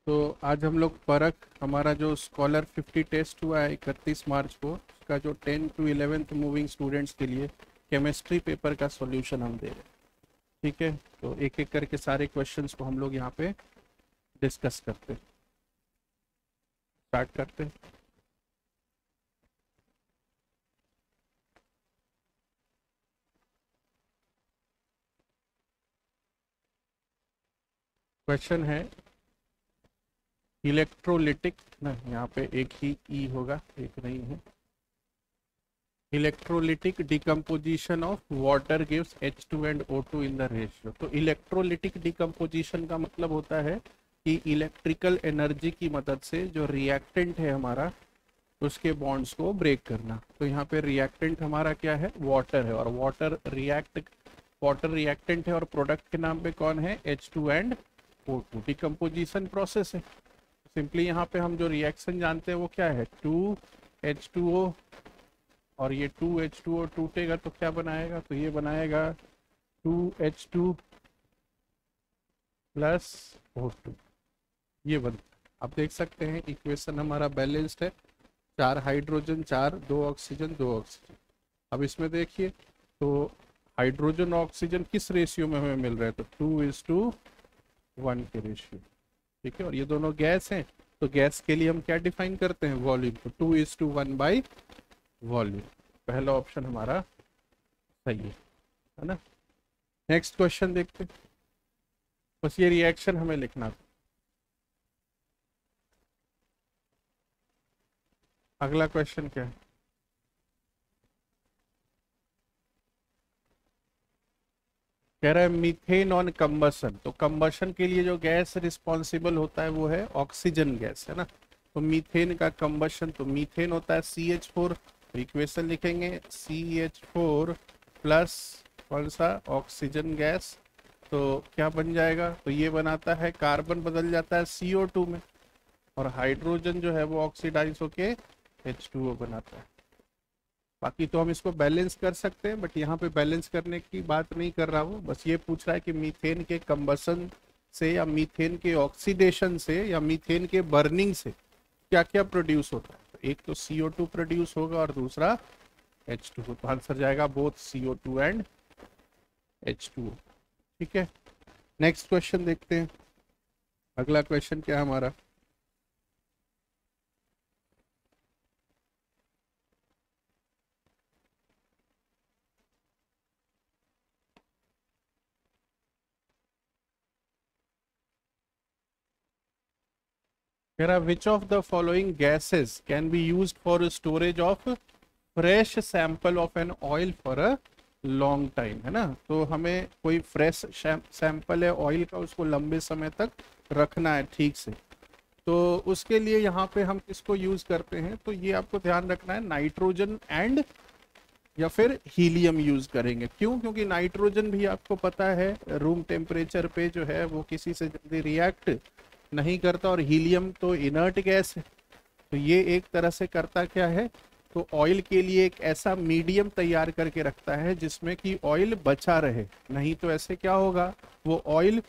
तो आज हम लोग परख हमारा जो स्कॉलर 50 टेस्ट हुआ है 31 मार्च को, उसका जो 10 to 11th मूविंग स्टूडेंट्स के लिए केमिस्ट्री पेपर का सॉल्यूशन हम दे रहे हैं। ठीक है, तो एक एक करके सारे क्वेश्चंस को हम लोग यहाँ पे डिस्कस करते हैं। स्टार्ट करते हैं। क्वेश्चन है इलेक्ट्रोलिटिक ना, यहाँ पे एक ही ई होगा, एक नहीं है। Electrolytic decomposition of water gives H2 and O2 in the ratio. तो इलेक्ट्रोलिटिक डिकम्पोजिशन का मतलब होता है कि इलेक्ट्रिकल एनर्जी की मदद से जो रिएक्टेंट है हमारा, उसके बॉन्ड्स को ब्रेक करना। तो यहाँ पे रिएक्टेंट हमारा क्या है, वाटर है, और वाटर रिएक्टेंट है, और प्रोडक्ट के नाम पे कौन है, H2 and O2। Decomposition process है। सिंपली यहाँ पे हम जो रिएक्शन जानते हैं वो क्या है, 2H2O, और ये 2H2O टूटेगा तो क्या बनाएगा, तो ये बनाएगा 2H2 प्लस O2। ये बनता है। आप देख सकते हैं इक्वेशन हमारा बैलेंस्ड है, 4 हाइड्रोजन 4, 2 ऑक्सीजन 2 ऑक्सीजन। अब इसमें देखिए, तो हाइड्रोजन ऑक्सीजन किस रेशियो में हमें मिल रहा है, तो 2:1 के रेशियो। ठीक है, और ये दोनों गैस हैं, तो गैस के लिए हम क्या डिफाइन करते हैं, वॉल्यूम। तो 2:1 बाई वॉल्यूम। पहला ऑप्शन हमारा सही है ना। नेक्स्ट क्वेश्चन देखते हैं। बस ये रिएक्शन हमें लिखना था। अगला क्वेश्चन क्या है, कह रहा है मीथेन ऑन कंबशन। तो कंबशन के लिए जो गैस रिस्पॉन्सिबल होता है वो है ऑक्सीजन गैस, है ना। तो मीथेन का कंबशन, तो मीथेन होता है CH4। इक्वेशन लिखेंगे CH4 प्लस कौन सा, ऑक्सीजन गैस। तो क्या बन जाएगा, तो ये बनाता है, कार्बन बदल जाता है CO2 में, और हाइड्रोजन जो है वो ऑक्सीडाइज होके H2O बनाता है। बाकी तो हम इसको बैलेंस कर सकते हैं, बट यहाँ पे बैलेंस करने की बात नहीं कर रहा हूँ। बस ये पूछ रहा है कि मीथेन के कंबसन से, या मीथेन के ऑक्सीडेशन से, या मीथेन के बर्निंग से क्या क्या प्रोड्यूस होता है। तो एक तो CO2 प्रोड्यूस होगा, और दूसरा H2O। तो आंसर जाएगा बोथ CO2 एंड H2O। ठीक है, नेक्स्ट क्वेश्चन देखते हैं। अगला क्वेश्चन क्या है हमारा, कह रहा विच of the following gases can be used for storage of fresh sample of an oil for a long time, है ना। तो हमें कोई फ्रेश सैंपल है ऑयल का, उसको लंबे समय तक रखना है ठीक से। तो उसके लिए यहाँ पे हम किसको यूज करते हैं, तो ये आपको ध्यान रखना है, नाइट्रोजन एंड या फिर हीलियम यूज करेंगे। क्यों, क्योंकि नाइट्रोजन भी आपको पता है रूम टेम्परेचर पे जो है वो किसी से जल्दी रिएक्ट नहीं करता, और हीलियम तो इनर्ट गैस है। तो ये एक तरह से करता क्या है, तो ऑयल के लिए एक ऐसा मीडियम तैयार करके रखता है जिसमें कि ऑयल बचा रहे। नहीं तो ऐसे क्या होगा, वो ऑयल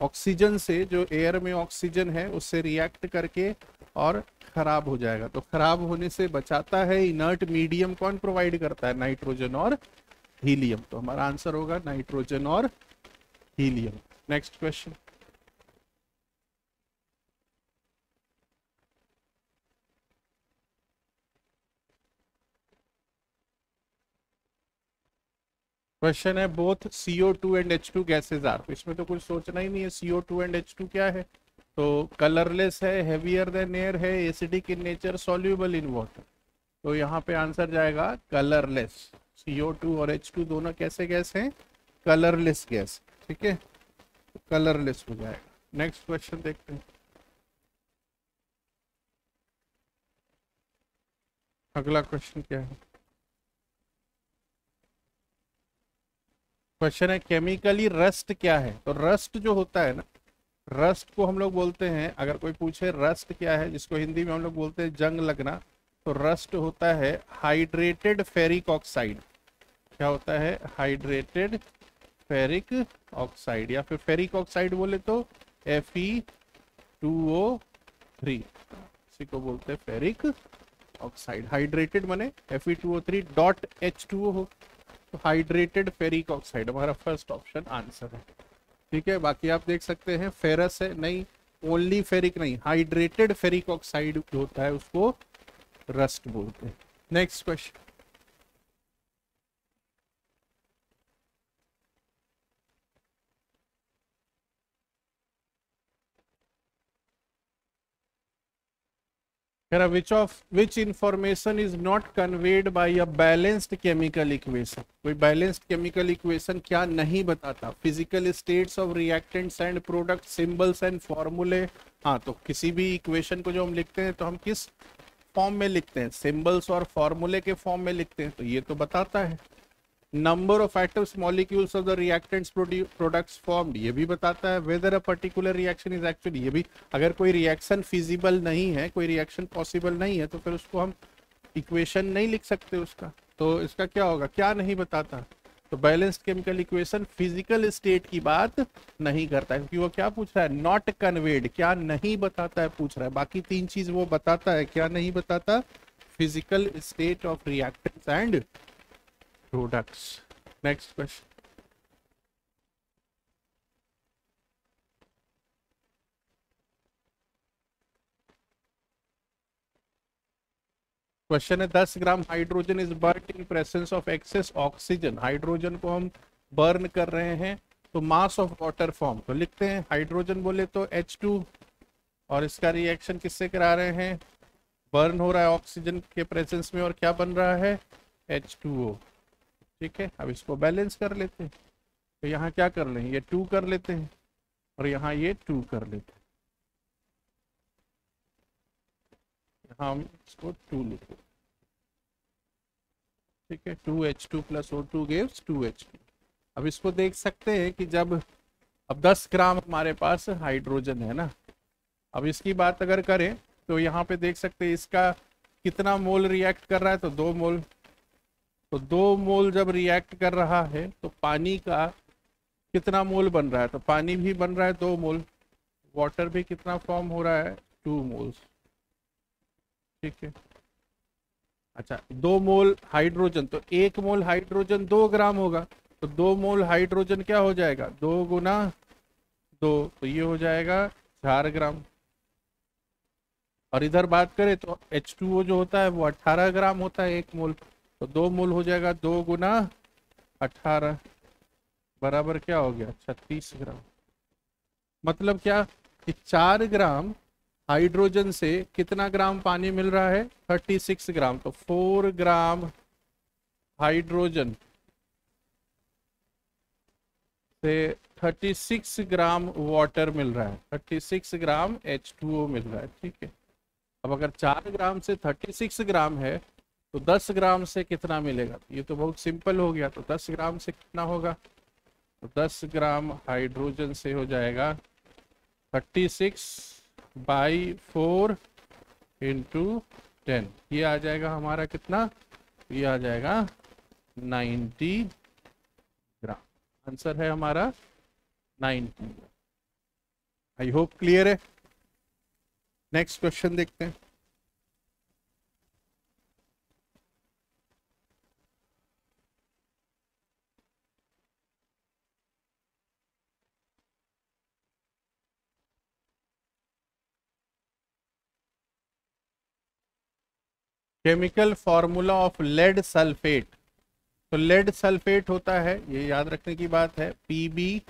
ऑक्सीजन से, जो एयर में ऑक्सीजन है उससे रिएक्ट करके और खराब हो जाएगा। तो खराब होने से बचाता है इनर्ट मीडियम, कौन प्रोवाइड करता है, नाइट्रोजन और हीलियम। तो हमारा आंसर होगा नाइट्रोजन और हीलियम। नेक्स्ट क्वेश्चन, क्वेश्चन है both CO2 and H2 gases are. तो इसमें तो कुछ सोचना ही नहीं है, CO2 एंड H2 क्या है, तो कलरलेस है, हेवियर देन एयर है, acidic in nature, soluble in water. तो यहाँ पे आंसर जाएगा कलरलेस। CO2 और H2 दोनों कैसे गैस हैं, कलरलेस गैस। ठीक है, तो कलरलेस हो जाएगा। नेक्स्ट क्वेश्चन देखते हैं। अगला क्वेश्चन क्या है, क्वेश्चन है केमिकली रस्ट क्या है। तो रस्ट जो होता है ना, रस्ट को हम लोग बोलते हैं, अगर कोई पूछे रस्ट क्या है, जिसको हिंदी में हम लोग बोलते हैं जंग लगना, तो रस्ट होता है हाइड्रेटेड फेरिक ऑक्साइड। क्या होता है, हाइड्रेटेड फेरिक ऑक्साइड, या फिर फेरिक ऑक्साइड बोले तो 2O3, इसी को बोलते हैं फेरिक ऑक्साइड। हाइड्रेटेड माने Fe2O3 डॉट H2O हो, तो हाइड्रेटेड फेरिक ऑक्साइड हमारा फर्स्ट ऑप्शन आंसर है। ठीक है, बाकी आप देख सकते हैं फेरस है नहीं, ओनली फेरिक नहीं, हाइड्रेटेड फेरिक ऑक्साइड जो होता है उसको रस्ट बोलते हैं। Next question, which information is not conveyed by a balanced chemical equation? कोई balanced chemical equation क्या नहीं बताता? physical states of reactants and products, symbols and formulae। हाँ, तो किसी भी इक्वेशन को जो हम लिखते हैं तो हम किस फॉर्म में लिखते हैं? सिंबल्स और फॉर्मूले के फॉर्म में लिखते हैं, तो ये तो बताता है। Number of atoms molecules of the reactants products formed, ये भी बताता है। Weather a particular reaction is actually, ये भी, अगर कोई रिएक्शन फिजिबल नहीं है, कोई रिएक्शन पॉसिबल नहीं है, तो फिर उसको हम इक्वेशन नहीं लिख सकते उसका। तो इसका क्या होगा, क्या नहीं बताता? तो balanced chemical equation physical state की बात नहीं करता है, क्योंकि वो क्या पूछ रहा है? नॉट कन्वेड, क्या नहीं बताता है पूछ रहा है। बाकी तीन चीज वो बताता है, क्या नहीं बताता? Physical state of reactants and products. Next question, question है 10 gram hydrogen is burn in presence of excess oxygen. Hydrogen को हम बर्न कर रहे हैं, तो मास ऑफ वाटर फॉर्म, तो लिखते हैं हाइड्रोजन बोले तो H2, और इसका रिएक्शन किससे करा रहे हैं? बर्न हो रहा है ऑक्सीजन के प्रेजेंस में, और क्या बन रहा है? H2O। ठीक है, अब इसको बैलेंस कर लेते हैं, तो यहाँ क्या कर लें, ये 2 कर लेते हैं, और यहाँ ये 2 कर लेते हैं, यहाँ हम इसको 2 लिखते हैं। ठीक है, 2H2 plus O2 gives 2H2। अब इसको देख सकते हैं कि जब, अब 10 ग्राम हमारे पास हाइड्रोजन है ना, अब इसकी बात अगर करें तो यहाँ पे देख सकते हैं इसका कितना मोल रिएक्ट कर रहा है, तो 2 मोल। तो 2 मोल जब रिएक्ट कर रहा है तो पानी का कितना मोल बन रहा है? तो पानी भी बन रहा है 2 मोल, वाटर भी कितना फॉर्म हो रहा है? 2 मोल्स। ठीक है, अच्छा 2 मोल हाइड्रोजन, तो 1 मोल हाइड्रोजन 2 ग्राम होगा, तो 2 मोल हाइड्रोजन क्या हो जाएगा? 2 गुना 2, तो ये हो जाएगा 4 ग्राम। और इधर बात करें तो H2O जो होता है वो 18 ग्राम होता है 1 मोल, तो 2 मोल हो जाएगा 2 गुना 18, बराबर क्या हो गया? 36 ग्राम। मतलब क्या कि 4 ग्राम हाइड्रोजन से कितना ग्राम पानी मिल रहा है? 36 ग्राम। तो 4 ग्राम हाइड्रोजन से 36 ग्राम वाटर मिल रहा है, 36 ग्राम H2O मिल रहा है। ठीक है, अब अगर 4 ग्राम से 36 ग्राम है तो 10 ग्राम से कितना मिलेगा? ये तो बहुत सिंपल हो गया, तो 10 ग्राम से कितना होगा? तो 10 ग्राम हाइड्रोजन से हो जाएगा 36/4 इंटू 10, ये आ जाएगा हमारा कितना? ये आ जाएगा 90 ग्राम। आंसर है हमारा 90। आई होप क्लियर है। नेक्स्ट क्वेश्चन देखते हैं। Chemical formula of lead sulphate, तो लेड सल्फेट होता है, ये याद रखने की बात है, Pb,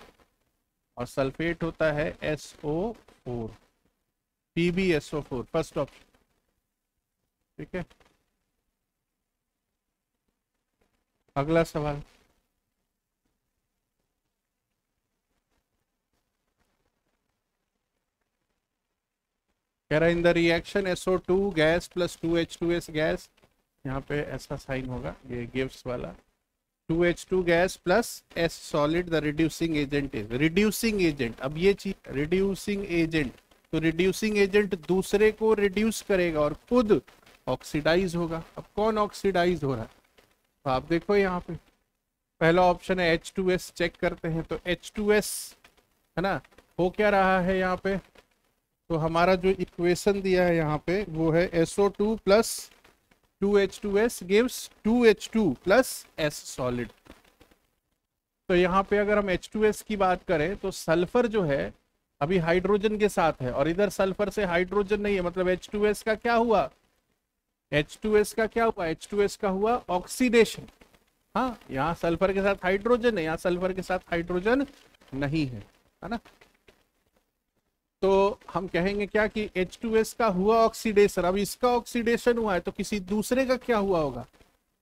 और सल्फेट होता है SO4, PbSO4, फर्स्ट ऑप्शन। ठीक है, अगला सवाल, कह रहा है in the reaction SO2 gas plus 2H2S gas, यहाँ पे ऐसा साइन होगा, ये गिव्स वाला, 2H2 gas plus S solid, the reducing agent is, reducing agent, अब ये चीज रिड्यूसिंग एजेंट, तो रिड्यूसिंग एजेंट दूसरे को रिड्यूस करेगा और खुद ऑक्सीडाइज होगा। अब कौन ऑक्सीडाइज हो रहा है? तो आप देखो यहाँ पे पहला ऑप्शन है H2S, चेक करते हैं, तो H2S है ना, हो क्या रहा है यहाँ पे? तो हमारा जो इक्वेशन दिया है यहाँ पे वो है SO2 plus 2H2S gives 2H2 plus S solid. तो यहाँ पे अगर हम H2S की बात करें तो सल्फर जो है अभी हाइड्रोजन के साथ है और इधर सल्फर से हाइड्रोजन नहीं है, मतलब H2S का क्या हुआ, H2S का क्या हुआ, H2S का हुआ ऑक्सीडेशन। हाँ, यहाँ सल्फर के साथ हाइड्रोजन है, यहाँ सल्फर के साथ हाइड्रोजन नहीं है ना। तो हम कहेंगे क्या कि H2S का हुआ ऑक्सीडेशन, अब इसका ऑक्सीडेशन हुआ है तो किसी दूसरे का क्या हुआ होगा,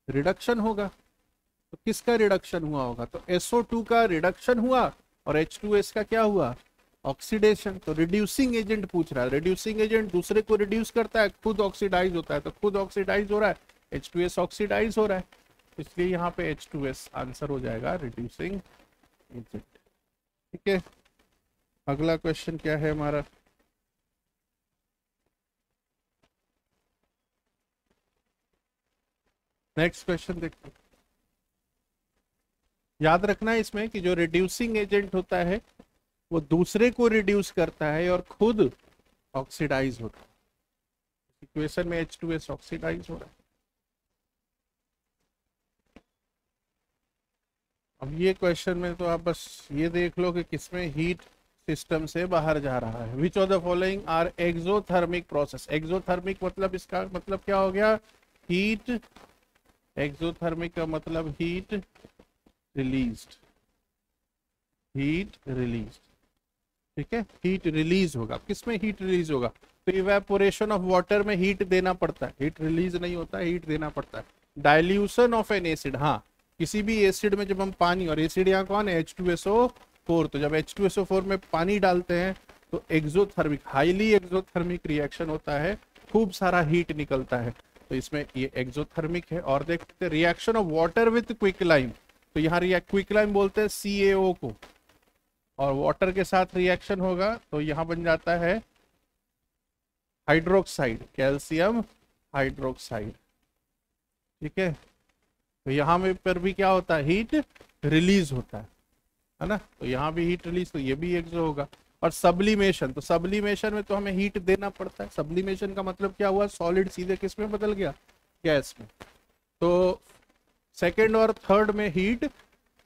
रिडक्शन होगा। तो किसका रिडक्शन हुआ होगा, तो SO2 का रिडक्शन हुआ और H2S का क्या हुआ, ऑक्सीडेशन। तो रिड्यूसिंग एजेंट पूछ रहा है, रिड्यूसिंग एजेंट दूसरे को रिड्यूस करता है, खुद ऑक्सीडाइज होता है, तो खुद ऑक्सीडाइज हो रहा है, H2S ऑक्सीडाइज हो रहा है, इसलिए यहाँ पे H2S आंसर हो जाएगा रिड्यूसिंग एजेंट। ठीक है, अगला क्वेश्चन क्या है हमारा, नेक्स्ट क्वेश्चन देखते हैं। याद रखना है इसमें कि जो रिड्यूसिंग एजेंट होता है वो दूसरे को रिड्यूस करता है और खुद ऑक्सीडाइज होता है। इक्वेशन में H2S ऑक्सीडाइज हो रहा है। अब ये क्वेश्चन में तो आप बस ये देख लो कि किसमें हीट सिस्टम से बाहर जा रहा है। Which of the following are exothermic process, exothermic मतलब इसका मतलब क्या हो गया, हीट, एक्सोथर्मिक का मतलब हीट रिलीज्ड, हीट रिलीज्ड। ठीक है, हीट रिलीज होगा, किसमें हीट रिलीज होगा, तो इवेपोरेशन ऑफ वाटर में हीट देना पड़ता है, हीट रिलीज नहीं होता है, हीट देना पड़ता है। डाइल्यूशन ऑफ एन एसिड, हाँ किसी भी एसिड में जब हम पानी, और एसिड यहाँ कौन है, H2SO4, तो जब H2SO4 में पानी डालते हैं तो एक्सोथर्मिक, हाईली एक्सोथर्मिक रिएक्शन होता है, खूब सारा हीट निकलता है, तो इसमें ये एक्सोथर्मिक है। और देखते हैं reaction of water with quicklime, तो यहाँ क्विकलाइम बोलते हैं CaO को, और वाटर के साथ रिएक्शन होगा तो यहाँ बन जाता है हाइड्रोक्साइड, कैल्शियम हाइड्रोक्साइड। ठीक है, तो यहाँ में पर भी क्या होता है, हीट रिलीज होता है ना, तो यहाँ भी हीट रिलीज, तो ये भी एक्सो होगा। और सब्लिमेशन, तो सब्लिमेशन में तो हमें हीट देना पड़ता है, सब्लिमेशन का मतलब क्या हुआ, सॉलिड सीधे किस में बदल गया, गैस में। तो सेकेंड और थर्ड में हीट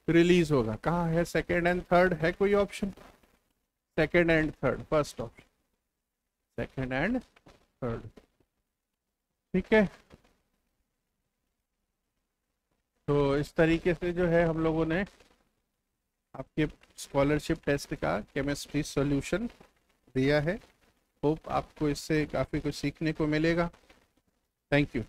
रिलीज होगा, कहाँ है सेकेंड एंड थर्ड, है कोई option, second and third, first option second and third. ठीक है, तो इस तरीके से जो है हम लोगों ने आपके स्कॉलरशिप टेस्ट का केमिस्ट्री सॉल्यूशन दिया है। होप आपको इससे काफ़ी कुछ सीखने को मिलेगा। Thank you.